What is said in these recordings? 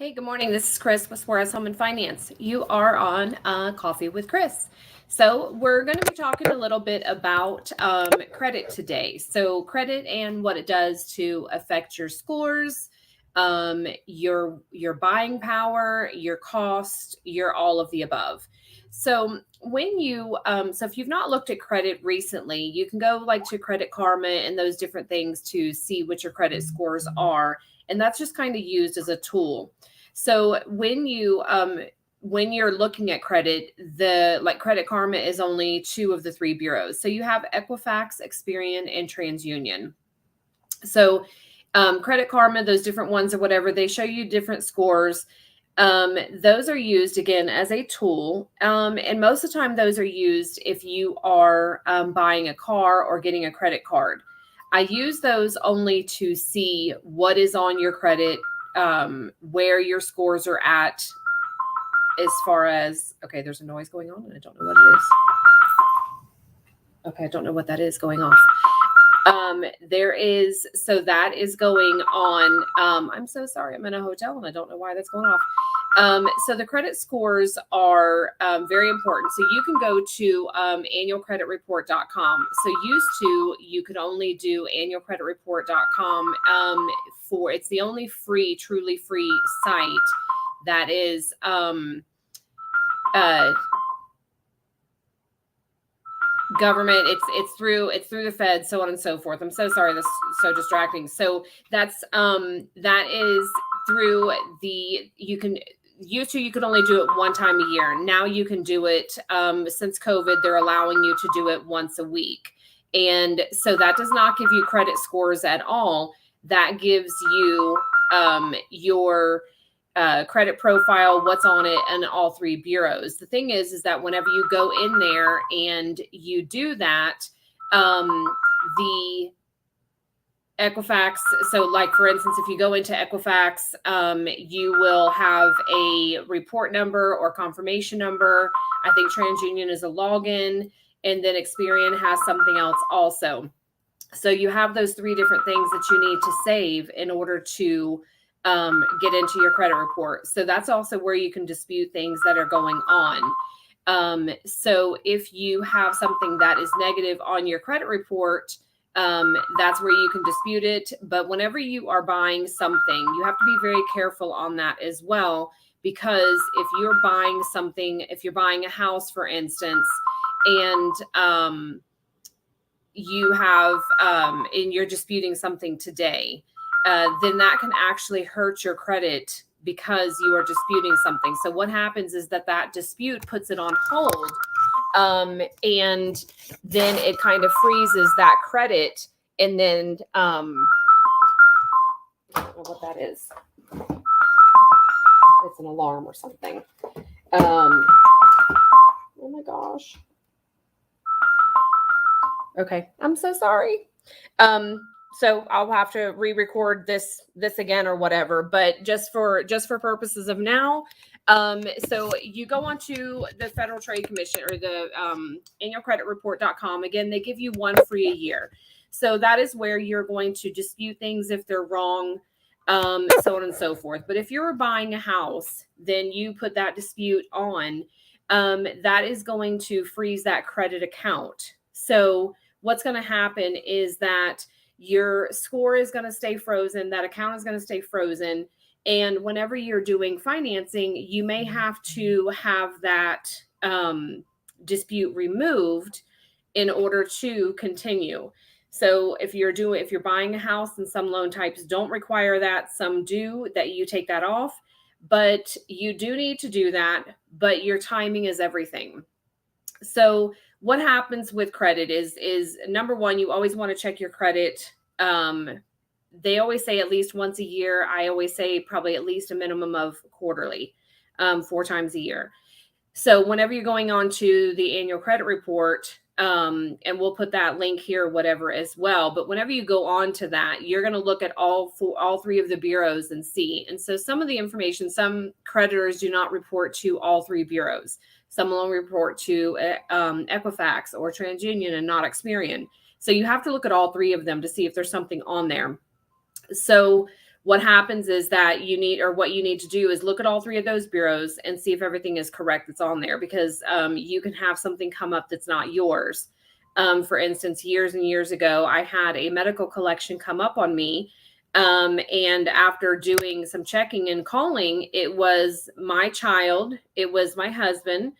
Hey, good morning. This is Chris with Suarez Home and Finance. You are on Coffee with Chris. So we're going to be talking a little bit about credit today. So credit and what it does to affect your scores, your buying power, your cost, your all of the above. So when you so if you've not looked at credit recently, you can go like to Credit Karma and those different things to see what your credit scores are, and that's just kind of used as a tool. So when you're looking at credit, Credit Karma is only two of the three bureaus. So you have Equifax, Experian, and TransUnion. So Credit Karma, those different ones or whatever, they show you different scores. Those are used again as a tool. And most of the time those are used if you are buying a car or getting a credit card. I use those only to see what is on your credit, where your scores are at as far as, okay, there's a noise going on and I don't know what it is. Okay, I don't know what that is going off. So that is going on. I'm so sorry. I'm in a hotel and I don't know why that's going off. So the credit scores are very important. So you can go to annualcreditreport.com. So you could only do annualcreditreport.com it's the only truly free site that is government. It's through the Fed, so on and so forth. I'm so sorry, this is so distracting. So that is through you could only do it one time a year. Now you can do it since COVID, they're allowing you to do it once a week. And so that does not give you credit scores at all. That gives you your credit profile, what's on it, and all three bureaus. The thing is that whenever you go in there and you do that, the Equifax, so like for instance, if you go into Equifax, you will have a report number or confirmation number. I think TransUnion is a login, and then Experian has something else also. So you have those three different things that you need to save in order to get into your credit report. So that's also where you can dispute things that are going on. So if you have something that is negative on your credit report, that's where you can dispute it. But whenever you are buying something, you have to be very careful on that as well, because if you're buying a house, for instance, and you have and you're disputing something today, then that can actually hurt your credit because you are disputing something. So what happens is that dispute puts it on hold, and then it kind of freezes that credit. And then I don't know what that is. It's an alarm or something. Oh my gosh. Okay, I'm so sorry. So I'll have to re-record this again or whatever, but just for purposes of now. So you go onto the Federal Trade Commission or the annualcreditreport.com. Again, they give you one free a year. So that is where you're going to dispute things if they're wrong, so on and so forth. But if you're buying a house, then you put that dispute on. That is going to freeze that credit account. So what's going to happen is that your score is going to stay frozen. That account is going to stay frozen. And whenever you're doing financing, you may have to have that dispute removed in order to continue. So if you're buying a house, and some loan types don't require that, some do, that you take that off, but you do need to do that. But your timing is everything. So what happens with credit is number one, you always want to check your credit. They always say at least once a year. I always say probably at least a minimum of quarterly, 4 times a year. So whenever you're going on to the annual credit report, and we'll put that link here, whatever as well. But whenever you go on to that, you're going to look at all three of the bureaus and see. And so some of the information, some creditors do not report to all three bureaus. Some will report to Equifax or TransUnion and not Experian. So you have to look at all three of them to see if there's something on there. So What happens is that what you need to do is look at all three of those bureaus and see if everything is correct that's on there, because you can have something come up that's not yours. For instance, years and years ago, I had a medical collection come up on me. And after doing some checking and calling, it was my child, it was my husband,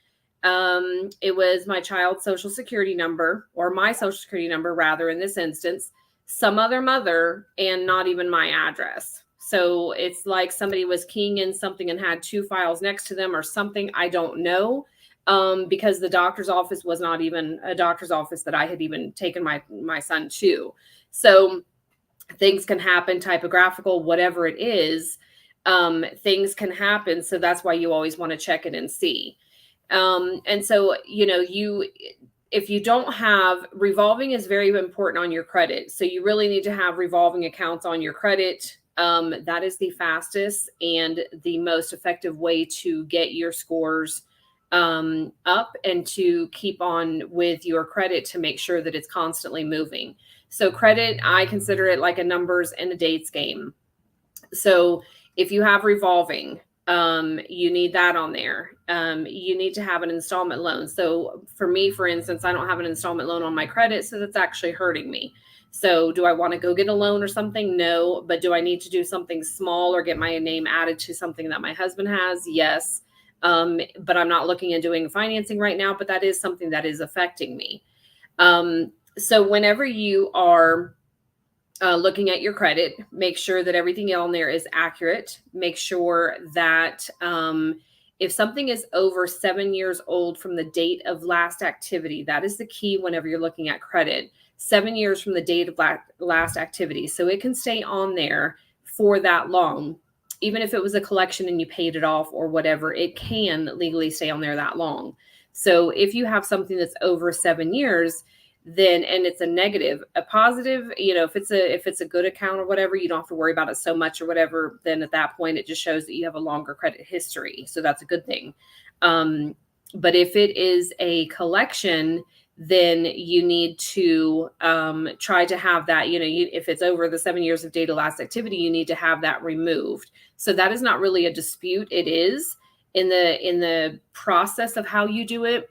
it was my child's social security number, or my social security number, rather, in this instance, some other mother, and not even my address. So it's like somebody was keying in something and had two files next to them or something. I don't know. Because the doctor's office was not even a doctor's office that I had even taken my son to. So things can happen, typographical, whatever it is, things can happen. So that's why you always want to check it and see. And so, if you don't have, revolving is very important on your credit. So you really need to have revolving accounts on your credit. That is the fastest and the most effective way to get your scores up and to keep on with your credit, to make sure that it's constantly moving. So credit, I consider it like a numbers and a dates game. So if you have revolving, you need that on there. You need to have an installment loan. So for me, for instance, I don't have an installment loan on my credit, so that's actually hurting me. So do I want to go get a loan or something? No. But do I need to do something small or get my name added to something that my husband has? Yes. But I'm not looking at doing financing right now, but that is something that is affecting me. So whenever you are looking at your credit, make sure that everything on there is accurate. Make sure that if something is over 7 years old from the date of last activity, that is the key whenever you're looking at credit. 7 years from the date of last activity. So it can stay on there for that long. Even if it was a collection and you paid it off or whatever, it can legally stay on there that long. So if you have something that's over 7 years, then, and it's a negative, a positive, if it's a good account or whatever, you don't have to worry about it so much or whatever, then at that point, it just shows that you have a longer credit history. So that's a good thing. But if it is a collection, then you need to try to have that, if it's over the 7 years of date of last activity, you need to have that removed. So that is not really a dispute. It is in the process of how you do it,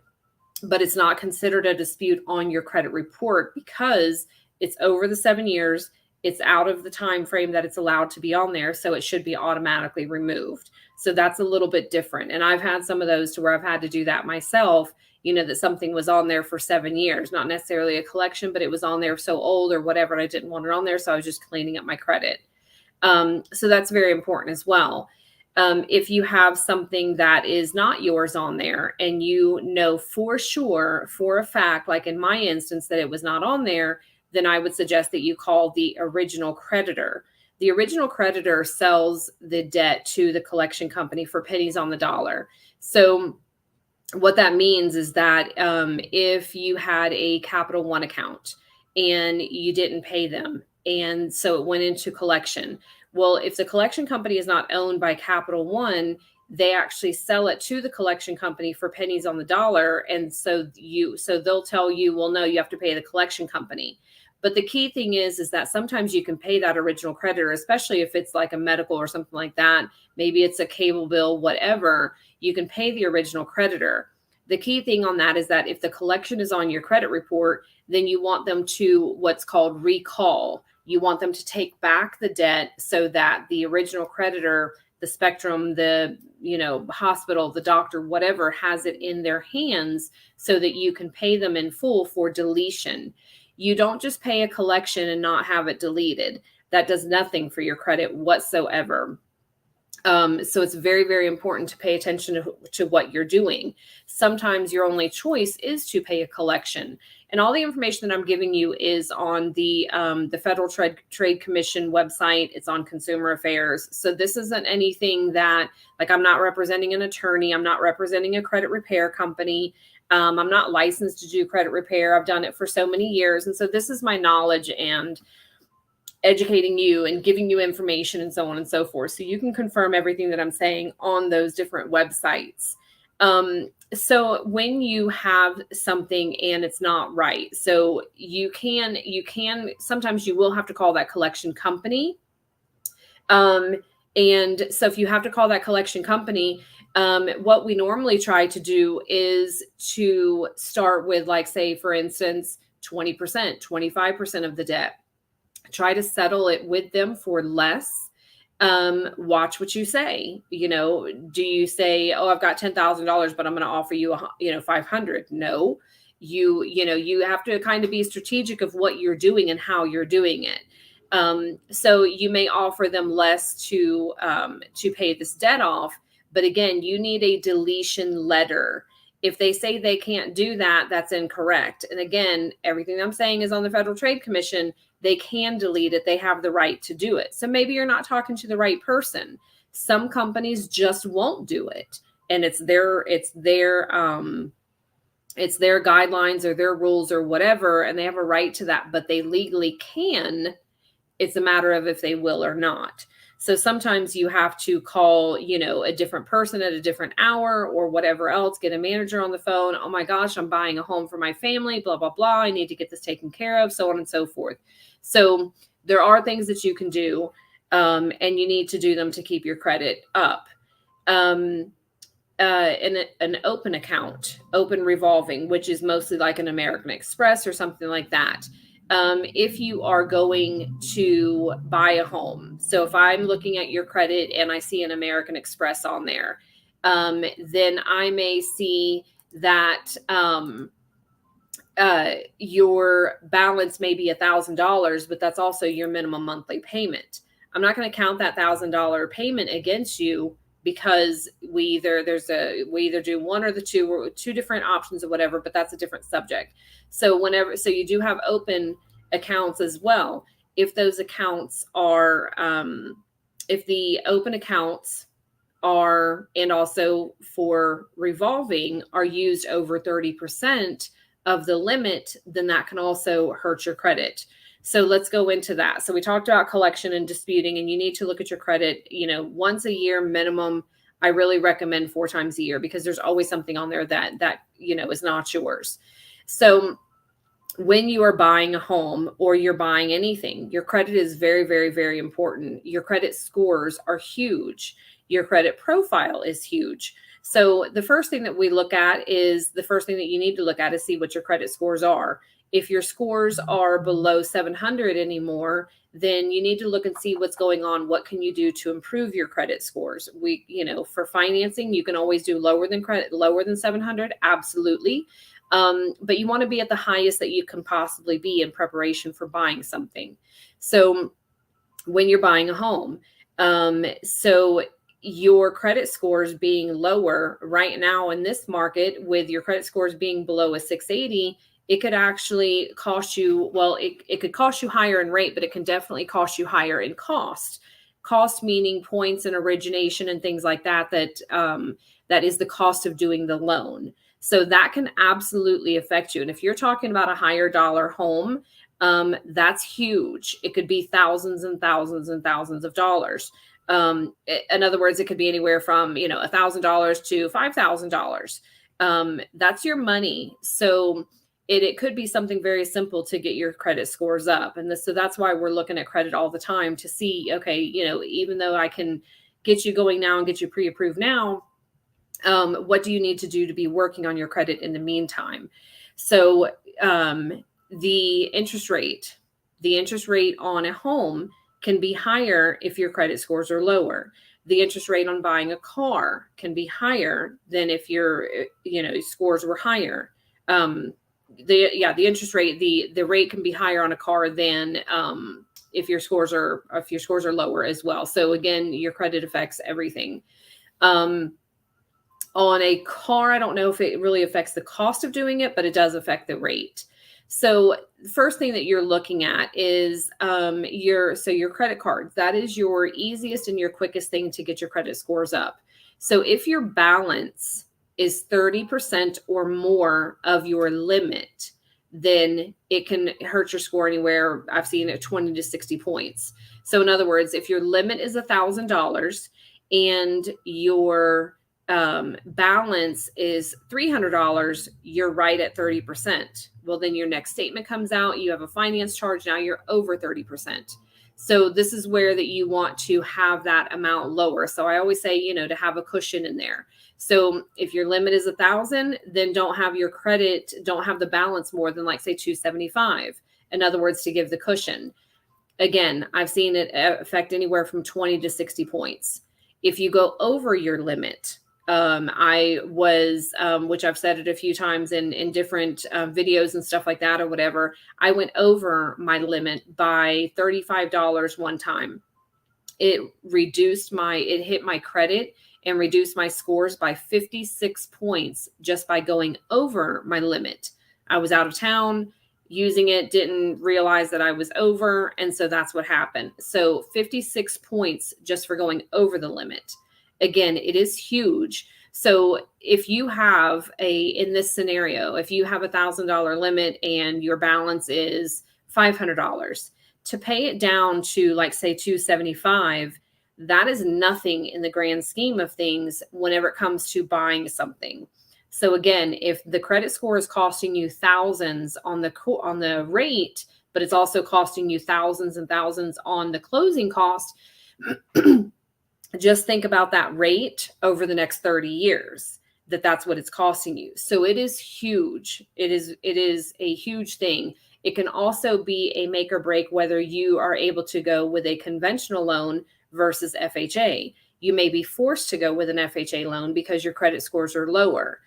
but it's not considered a dispute on your credit report because it's over the 7 years. It's out of the time frame that it's allowed to be on there. So it should be automatically removed. So that's a little bit different. And I've had some of those to where I've had to do that myself, that something was on there for 7 years, not necessarily a collection, but it was on there so old or whatever, and I didn't want it on there. So I was just cleaning up my credit. So that's very important as well. If you have something that is not yours on there and you know for sure, for a fact, like in my instance, that it was not on there, then I would suggest that you call the original creditor. The original creditor sells the debt to the collection company for pennies on the dollar. So what that means is that if you had a Capital One account and you didn't pay them, and so it went into collection. Well, if the collection company is not owned by Capital One, they actually sell it to the collection company for pennies on the dollar. And so they'll tell you, well, no, you have to pay the collection company. But the key thing is that sometimes you can pay that original creditor, especially if it's like a medical or something like that. Maybe it's a cable bill, whatever. You can pay the original creditor. The key thing on that is that if the collection is on your credit report, then you want them to what's called recall. You want them to take back the debt so that the original creditor, the Spectrum, the hospital, the doctor, whatever, has it in their hands so that you can pay them in full for deletion. You don't just pay a collection and not have it deleted. That does nothing for your credit whatsoever. So it's very, very important to pay attention to what you're doing. Sometimes your only choice is to pay a collection. And all the information that I'm giving you is on the Federal Trade Commission website. It's on Consumer Affairs. So this isn't anything that, like, I'm not representing an attorney. I'm not representing a credit repair company. I'm not licensed to do credit repair. I've done it for so many years. And so this is my knowledge and educating you and giving you information and so on and so forth. So you can confirm everything that I'm saying on those different websites. So when you have something and it's not right, so you can, sometimes you will have to call that collection company. And so if you have to call that collection company, what we normally try to do is to start with, like, say, for instance, 20%, 25% of the debt. Try to settle it with them for less. Watch what you say. Do you say, "Oh, I've got $10,000, but I'm going to offer you, 500"? No, you have to kind of be strategic of what you're doing and how you're doing it. So you may offer them less to pay this debt off, but again, you need a deletion letter. If they say they can't do that, that's incorrect. And again, everything I'm saying is on the Federal Trade Commission. They can delete it. They have the right to do it. So maybe you're not talking to the right person. Some companies just won't do it, and it's their guidelines or their rules or whatever, and they have a right to that, but they legally can. It's a matter of if they will or not. So sometimes you have to call, a different person at a different hour or whatever else, get a manager on the phone. "Oh my gosh, I'm buying a home for my family, blah, blah, blah. I need to get this taken care of," so on and so forth. So there are things that you can do, and you need to do them to keep your credit up. In an open account, open revolving, which is mostly like an American Express or something like that. If you are going to buy a home, so if I'm looking at your credit and I see an American Express on there, then I may see that your balance may be $1,000, but that's also your minimum monthly payment. I'm not going to count that $1,000 payment against you, because we either do one or the two, or two different options or whatever, but that's a different subject. So you do have open accounts as well. If those accounts are, if the open accounts are, and also for revolving, are used over 30% of the limit, then that can also hurt your credit. So let's go into that. So we talked about collection and disputing, and you need to look at your credit, once a year minimum. I really recommend 4 times a year, because there's always something on there that is not yours. So when you are buying a home or you're buying anything, your credit is very, very, very important. Your credit scores are huge. Your credit profile is huge. So the first thing that you need to look at is see what your credit scores are. If your scores are below 700 anymore, then you need to look and see what's going on. What can you do to improve your credit scores? For financing, you can always do lower than 700. Absolutely. But you want to be at the highest that you can possibly be in preparation for buying something. So when you're buying a home, so your credit scores being lower right now in this market, with your credit scores being below a 680, it could actually cost you, it could cost you higher in rate, but it can definitely cost you higher in cost. Cost meaning points and origination and things like that is the cost of doing the loan. So that can absolutely affect you. And if you're talking about a higher dollar home, that's huge. It could be thousands and thousands and thousands of dollars. In other words, it could be anywhere from, $1,000 to $5,000. That's your money. So it could be something very simple to get your credit scores up. And so that's why we're looking at credit all the time to see, okay, even though I can get you going now and get you pre-approved now, what do you need to do to be working on your credit in the meantime? So the interest rate on a home can be higher if your credit scores are lower. The interest rate on buying a car can be higher than if your scores were higher. The interest rate, the rate can be higher on a car than if your scores are lower as well. So again, your credit affects everything. On a car, I don't know if it really affects the cost of doing it, but it does affect the rate. So the first thing that you're looking at is your credit cards. That is your easiest and your quickest thing to get your credit scores up. So if your balance is 30% or more of your limit, then it can hurt your score anywhere. I've seen it 20 to 60 points. So in other words, if your limit is $1,000 and your balance is $300, you're right at 30%. Well, then your next statement comes out, you have a finance charge, now you're over 30%. So this is where that you want to have that amount lower. So I always say, you know, to have a cushion in there. So if your limit is 1,000, then don't have the balance more than, like, say, 275. In other words, to give the cushion. Again, I've seen it affect anywhere from 20 to 60 points. If you go over your limit, which I've said it a few times in different videos and stuff like that or whatever, I went over my limit by $35 one time. It hit my credit and reduced my scores by 56 points just by going over my limit. I was out of town using it, didn't realize that I was over. And so that's what happened. So 56 points just for going over the limit. Again, it is huge. So if you have in this scenario, if you have $1,000 limit and your balance is $500, to pay it down to, like, say, 275, that is nothing in the grand scheme of things whenever it comes to buying something. So again, if the credit score is costing you thousands on the rate, but it's also costing you thousands and thousands on the closing cost, just think about that rate over the next 30 years, that's what it's costing you. So it is huge. It is a huge thing. It can also be a make or break whether you are able to go with a conventional loan versus FHA. You may be forced to go with an FHA loan because your credit scores are lower.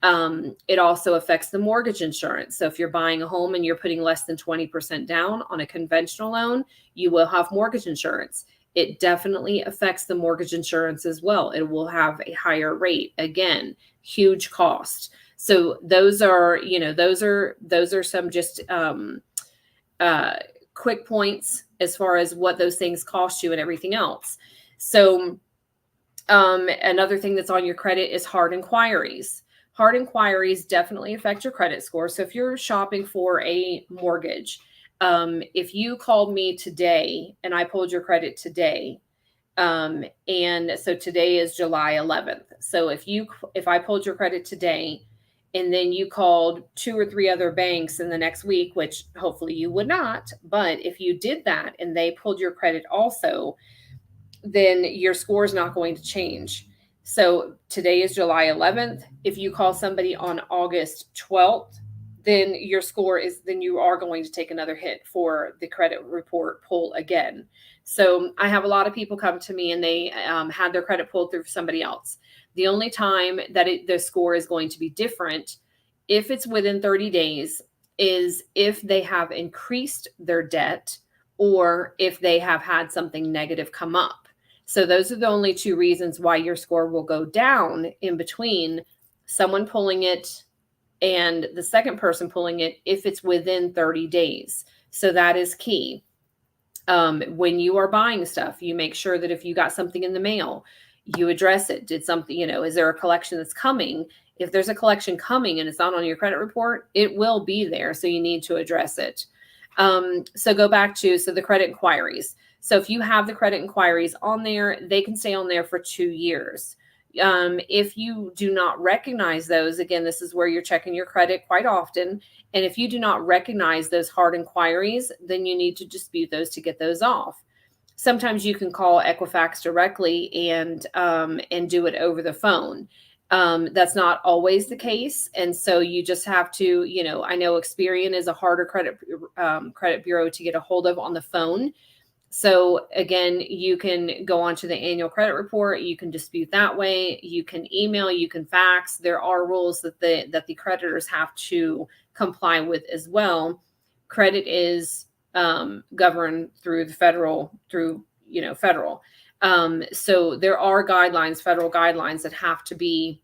It also affects the mortgage insurance. So if you're buying a home and you're putting less than 20% down on a conventional loan, you will have mortgage insurance. It definitely affects the mortgage insurance as well. It will have a higher rate. Again, huge cost. So those are some just quick points as far as what those things cost you and everything else. So another thing that's on your credit is hard inquiries. Hard inquiries definitely affect your credit score. So if you're shopping for a mortgage, if you called me today and I pulled your credit today, and so today is July 11th. So if I pulled your credit today and then you called 2 or 3 other banks in the next week, which hopefully you would not, but if you did that and they pulled your credit also, then your score is not going to change. So today is July 11th. If you call somebody on August 12th, then you are going to take another hit for the credit report pull again. So I have a lot of people come to me and they had their credit pulled through somebody else. The only time that the score is going to be different, if it's within 30 days, is if they have increased their debt or if they have had something negative come up. So those are the only 2 reasons why your score will go down in between someone pulling it and the second person pulling it if it's within 30 days. So that is key. When you are buying stuff, you make sure that if you got something in the mail, you address it. Did something, is there a collection that's coming? If there's a collection coming and it's not on your credit report, it will be there. So you need to address it. So go back to the credit inquiries. So if you have the credit inquiries on there, they can stay on there for 2 years. If you do not recognize those, again, this is where you're checking your credit quite often. And if you do not recognize those hard inquiries, then you need to dispute those to get those off. Sometimes you can call Equifax directly and do it over the phone. That's not always the case. And so you just have to, I know Experian is a harder credit bureau to get a hold of on the phone. So again, you can go onto the annual credit report. You can dispute that way. You can email, you can fax. There are rules that the creditors have to comply with as well. Credit is governed through the federal. So there are federal guidelines that have to be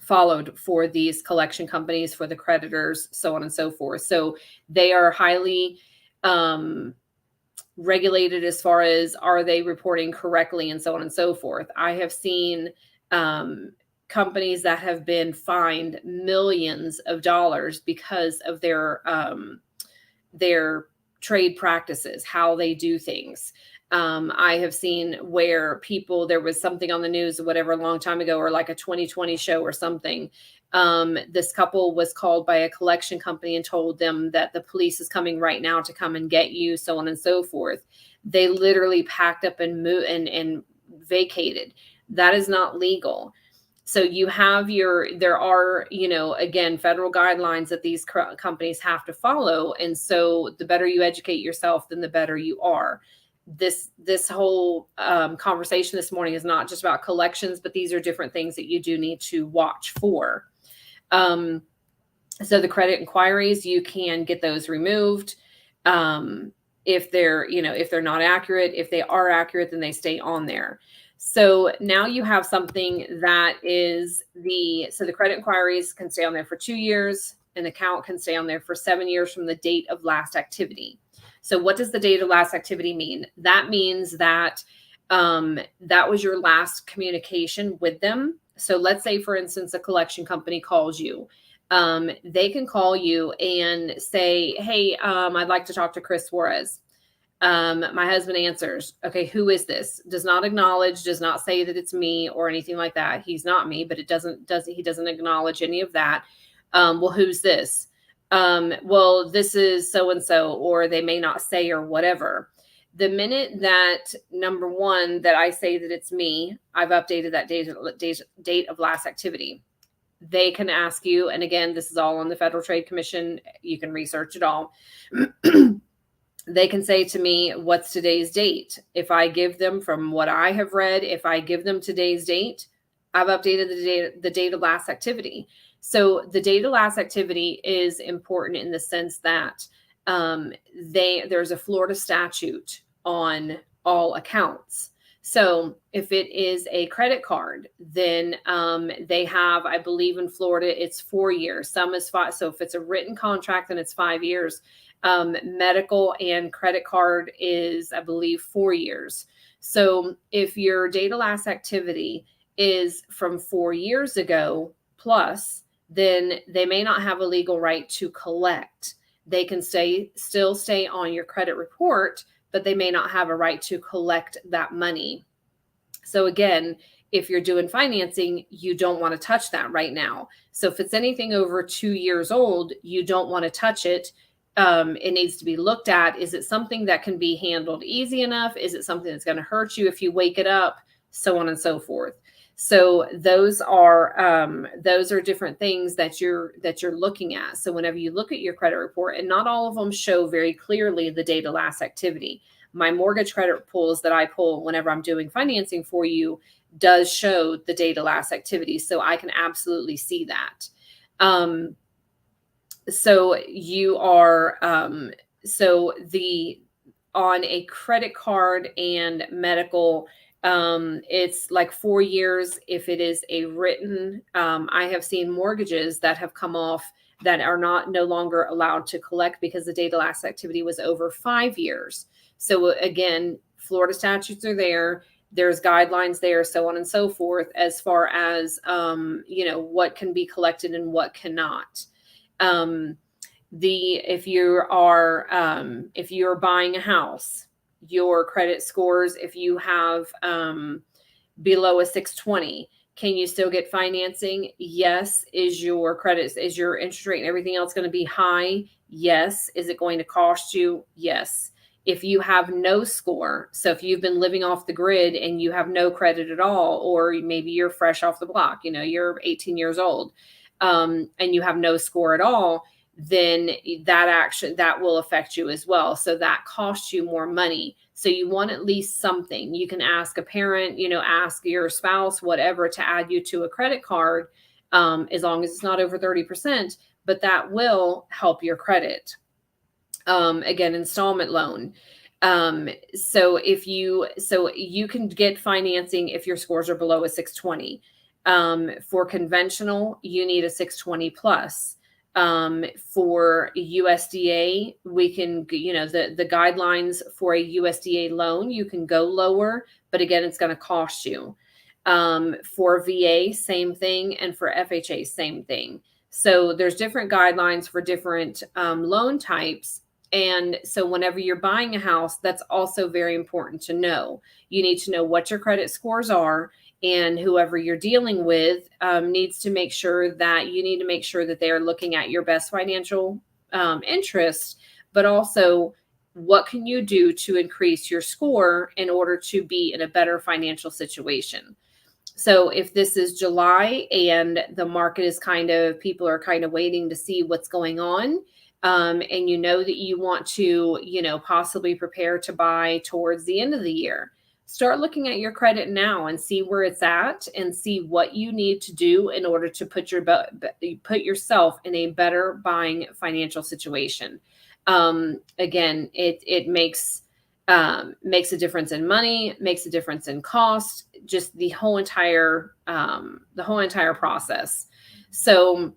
followed for these collection companies, for the creditors, so on and so forth. So they are highly regulated as far as are they reporting correctly and so on and so forth. I have seen companies that have been fined millions of dollars because of their trade practices, how they do things. I have seen where there was something on the news or whatever a long time ago, or like a 2020 show or something, This couple was called by a collection company and told them that the police is coming right now to come and get you, so on and so forth. They literally packed up and moved and vacated. That is not legal. So you have there are, again, federal guidelines that these companies have to follow. And so the better you educate yourself, then the better you are. This whole conversation this morning is not just about collections, but these are different things that you do need to watch for. So the credit inquiries, you can get those removed. If they're not accurate. If they are accurate, then they stay on there. So now you have something that is so the credit inquiries can stay on there for 2 years. An account can stay on there for 7 years from the date of last activity. So what does the date of last activity mean? That means that that was your last communication with them. So let's say, for instance, a collection company calls you. They can call you and say, hey, I'd like to talk to Chris Suarez. My husband answers, okay, who is this? Does not acknowledge, does not say that it's me or anything like that. He's not me, but he doesn't acknowledge any of that. Well, who's this? Well, this is so-and-so, or they may not say, or whatever. The minute that, number one, that I say that it's me, I've updated that date of last activity. They can ask you, and again, this is all on the Federal Trade Commission. You can research it all. They can say to me, what's today's date? If I give them, from what I have read, if I give them today's date, I've updated the date of last activity. So the date of last activity is important in the sense that there's a Florida statute on all accounts. So if it is a credit card, then they have, I believe in Florida, it's 4 years. Some is 5. So if it's a written contract, then it's 5 years. Medical and credit card is, I believe, 4 years. So if your date of last activity is from 4 years ago plus, then they may not have a legal right to collect. They can still stay on your credit report, but they may not have a right to collect that money. So again, if you're doing financing, you don't want to touch that right now. So if it's anything over 2 years old, you don't want to touch it. It needs to be looked at. Is it something that can be handled easy enough? Is it something that's going to hurt you if you wake it up? So on and so forth. So those are different things that you're looking at. So whenever you look at your credit report, and not all of them show very clearly the date of last activity. My mortgage credit pulls that I pull whenever I'm doing financing for you does show the date of last activity. So I can absolutely see that. So you are, on a credit card and medical, it's like 4 years. If it is a written, I have seen mortgages that have come off that are no longer allowed to collect because the date of last activity was over 5 years. So again, Florida statutes are there. There's guidelines there, so on and so forth, as far as, what can be collected and what cannot. If you're buying a house, your credit scores, if you have below a 620, can you still get financing? Yes. Is your interest rate and everything else going to be high? Yes. Is it going to cost you? Yes. If you have no score, so if you've been living off the grid and you have no credit at all, or maybe you're fresh off the block, you're 18 years old, and you have no score at all, then that will affect you as well. So that costs you more money. So you want at least something. You can ask a parent, ask your spouse, whatever, to add you to a credit card, as long as it's not over 30%, but that will help your credit. Again, installment loan. So you can get financing if your scores are below a 620. For conventional, you need a 620 plus. For USDA, we can, the guidelines for a USDA loan, you can go lower, but again, it's going to cost you. For VA, same thing. And for FHA, same thing. So there's different guidelines for different loan types. And so whenever you're buying a house, that's also very important to know. You need to know what your credit scores are. and whoever you're dealing with needs to make sure that they are looking at your best financial interest, but also what can you do to increase your score in order to be in a better financial situation. So if this is July and the market is people are kind of waiting to see what's going on, and you know that you want to, possibly prepare to buy towards the end of the year, start looking at your credit now and see where it's at and see what you need to do in order to put yourself in a better buying financial situation. Again, it makes a difference in money, makes a difference in cost, just the whole entire process. So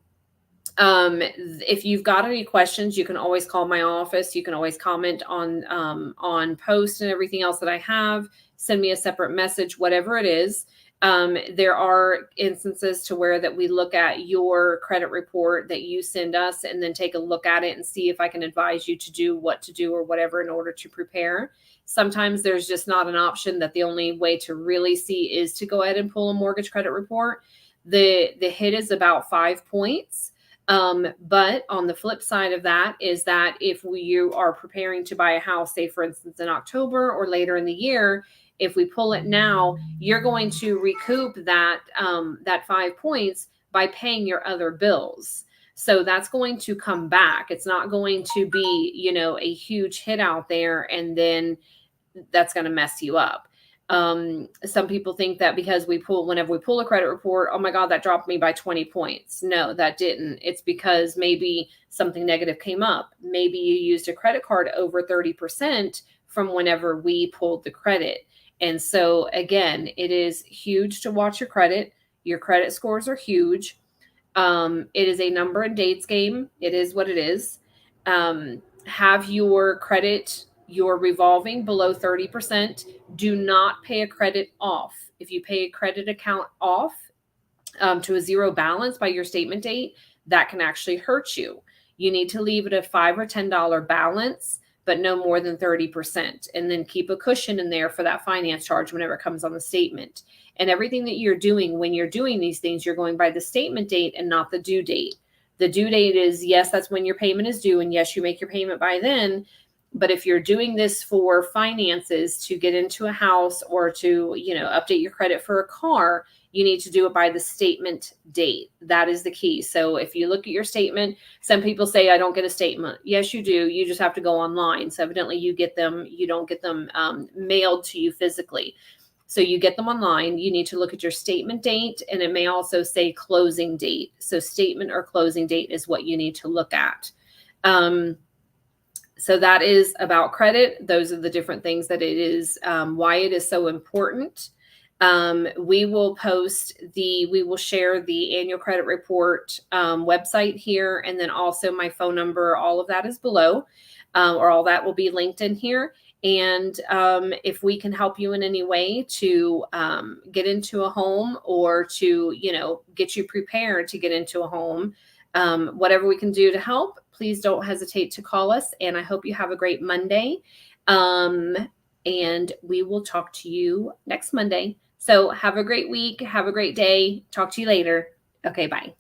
if you've got any questions, you can always call my office. You can always comment on posts and everything else that I have. Send me a separate message, whatever it is. There are instances to where that we look at your credit report that you send us and then take a look at it and see if I can advise you to do what to do or whatever in order to prepare. Sometimes there's just not an option, that the only way to really see is to go ahead and pull a mortgage credit report. The hit is about 5 points. But on the flip side of that is that if you are preparing to buy a house, say for instance in October or later in the year, if we pull it now, you're going to recoup that 5 points by paying your other bills. So that's going to come back. It's not going to be, a huge hit out there and then that's going to mess you up. Some people think that because whenever we pull a credit report, oh my God, that dropped me by 20 points. No, that didn't. It's because maybe something negative came up. Maybe you used a credit card over 30% from whenever we pulled the credit. And so again, it is huge to watch your credit. Your credit scores are huge. It is a number and dates game. It is what it is. Have your credit, your revolving below 30%. Do not pay a credit off. If you pay a credit account off to a zero balance by your statement date, that can actually hurt you. You need to leave it a $5 or $10 balance, but no more than 30%. And then keep a cushion in there for that finance charge whenever it comes on the statement. And everything that you're doing, when you're doing these things, you're going by the statement date and not the due date. The due date is, yes, that's when your payment is due. And yes, you make your payment by then. But if you're doing this for finances to get into a house or to, update your credit for a car, you need to do it by the statement date. That is the key. So if you look at your statement, some people say, I don't get a statement. Yes, you do. You just have to go online. So evidently you don't get them mailed to you physically. So you get them online. You need to look at your statement date, and it may also say closing date. So statement or closing date is what you need to look at. So that is about credit. Those are the different things that it is, why it is so important. We will share the annual credit report website here, and then also my phone number. All of that is below, or all that will be linked in here. And if we can help you in any way to get into a home or to, get you prepared to get into a home, whatever we can do to help, please don't hesitate to call us. And I hope you have a great Monday. And we will talk to you next Monday. So have a great week. Have a great day. Talk to you later. Okay, bye.